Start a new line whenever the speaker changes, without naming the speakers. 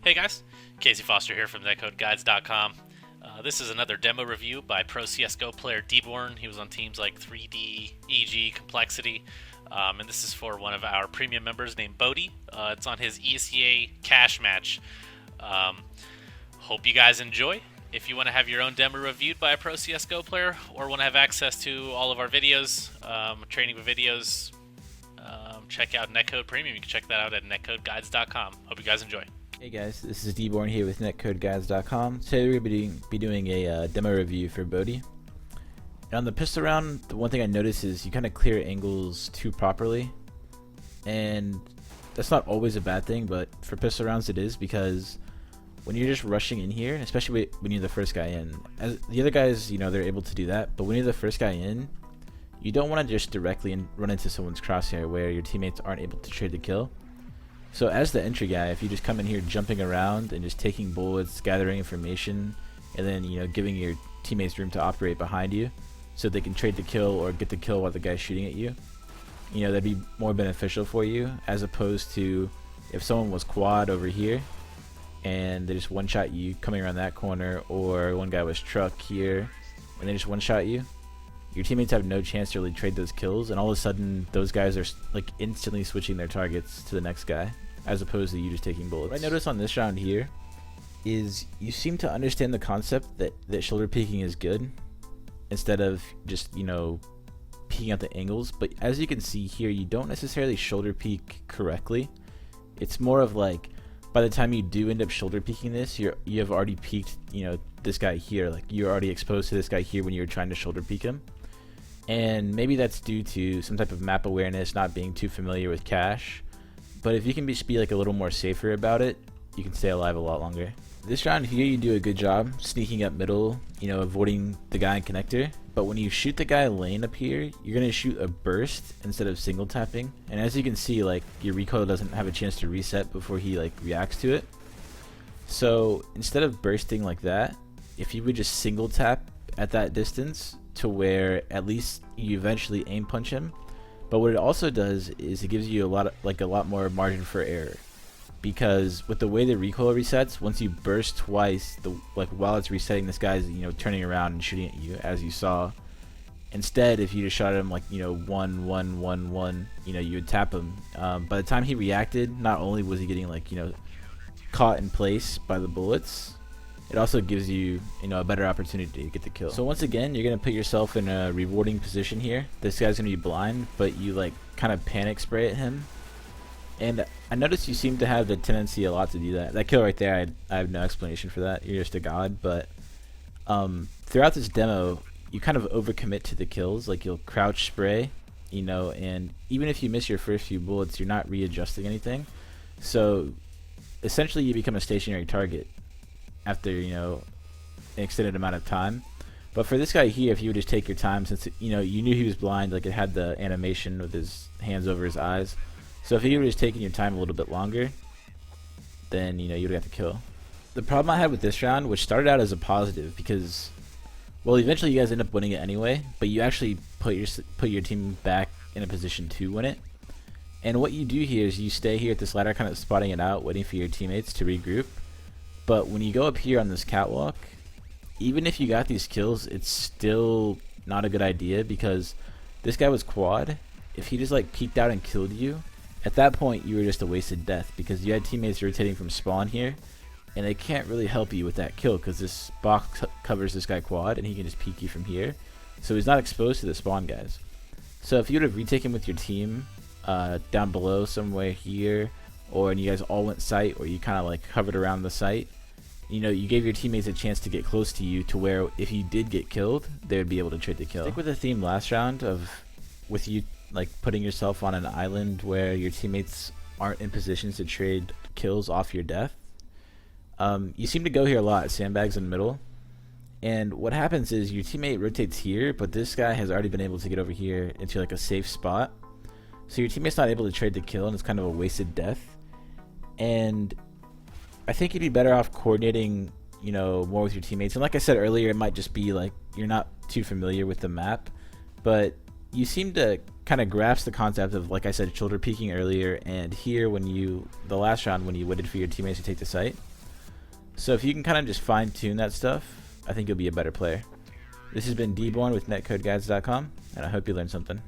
Hey guys, Casey Foster here from NetcodeGuides.com. This is another demo review by pro CSGO player dboorn. He was on teams like 3D, EG, Complexity, and this is for one of our premium members named Boedii. It's on his ESEA cash match. Hope you guys enjoy. If you want to have your own demo reviewed by a pro CSGO player or want to have access to all of our videos, training videos, check out Netcode Premium. You can check that out at NetcodeGuides.com. Hope you guys enjoy.
Hey guys, this is dboorn here with NetcodeGuides.com. Today we're going to be doing a demo review for Boedii. And on the pistol round, the one thing I noticed is you kind of clear angles too properly. And that's not always a bad thing, but for pistol rounds it is, because when you're just rushing in here, especially when you're the first guy in, as the other guys, you know, they're able to do that, but when you're the first guy in, you don't want to just directly run into someone's crosshair where your teammates aren't able to trade the kill. So as the entry guy, if you just come in here jumping around and just taking bullets, gathering information, and then, you know, giving your teammates room to operate behind you so they can trade the kill or get the kill while the guy's shooting at you, you know, that'd be more beneficial for you, as opposed to if someone was quad over here and they just one-shot you coming around that corner, or one guy was truck here and they just one-shot you. Your teammates have no chance to really trade those kills, and all of a sudden those guys are like instantly switching their targets to the next guy, as opposed to you just taking bullets. What I noticed on this round here is you seem to understand the concept that shoulder peeking is good, instead of just, you know, peeking out the angles. But as you can see here, you don't necessarily shoulder peek correctly. It's more of like, by the time you do end up shoulder peeking this, you have already peeked, you know, this guy here. Like, you're already exposed to this guy here when you're trying to shoulder peek him. And maybe that's due to some type of map awareness, not being too familiar with cache. But if you can be like a little more safer about it, you can stay alive a lot longer. This round here, you do a good job sneaking up middle, you know, avoiding the guy in connector. But when you shoot the guy lane up here, you're gonna shoot a burst instead of single tapping. And as you can see, like, your recoil doesn't have a chance to reset before he like reacts to it. So instead of bursting like that, if you would just single tap at that distance to where at least you eventually aim punch him. But what it also does is it gives you a lot more margin for error, because with the way the recoil resets, once you burst twice, while it's resetting, this guy's, you know, turning around and shooting at you, as you saw. Instead, if you just shot him like, you know, 1 1 1 1, you know, you would tap him. By the time he reacted, not only was he getting, like, you know, caught in place by the bullets, it also gives you, you know, a better opportunity to get the kill. So once again, you're gonna put yourself in a rewarding position here. This guy's gonna be blind, but you like kind of panic spray at him. And I noticed you seem to have the tendency a lot to do that. That kill right there, I have no explanation for that. You're just a god. But throughout this demo, you kind of overcommit to the kills. Like, you'll crouch spray, you know, and even if you miss your first few bullets, you're not readjusting anything. So essentially, you become a stationary target after, you know, an extended amount of time. But for this guy here, if you would just take your time, since, you know, you knew he was blind, like, it had the animation with his hands over his eyes. So if you would have just taken your time a little bit longer, then, you know, you would have got the kill. The problem I had with this round, which started out as a positive, because, well, eventually you guys end up winning it anyway, but you actually put your team back in a position to win it. And what you do here is you stay here at this ladder, kind of spotting it out, waiting for your teammates to regroup. But when you go up here on this catwalk, even if you got these kills, it's still not a good idea, because this guy was quad. If he just like peeked out and killed you, at that point you were just a wasted death, because you had teammates rotating from spawn here, and they can't really help you with that kill, because this box covers this guy quad and he can just peek you from here. So he's not exposed to the spawn guys. So if you would have retaken with your team down below somewhere here, or and you guys all went site, or you kind of like hovered around the site, you know, you gave your teammates a chance to get close to you, to where if you did get killed, they would be able to trade the kill. Stick with the theme last round of with you like putting yourself on an island where your teammates aren't in positions to trade kills off your death. You seem to go here a lot, sandbags in the middle, and what happens is your teammate rotates here, but this guy has already been able to get over here into like a safe spot, so your teammate's not able to trade the kill, and it's kind of a wasted death. And I think you'd be better off coordinating, you know, more with your teammates. And like I said earlier, it might just be like you're not too familiar with the map, but you seem to kind of grasp the concept of, like I said, shoulder peeking earlier, and here when the last round when you waited for your teammates to take the site, So if you can kind of just fine tune that stuff, I think you'll be a better player. This has been dboorn with NetcodeGuides.com, and I hope you learned something.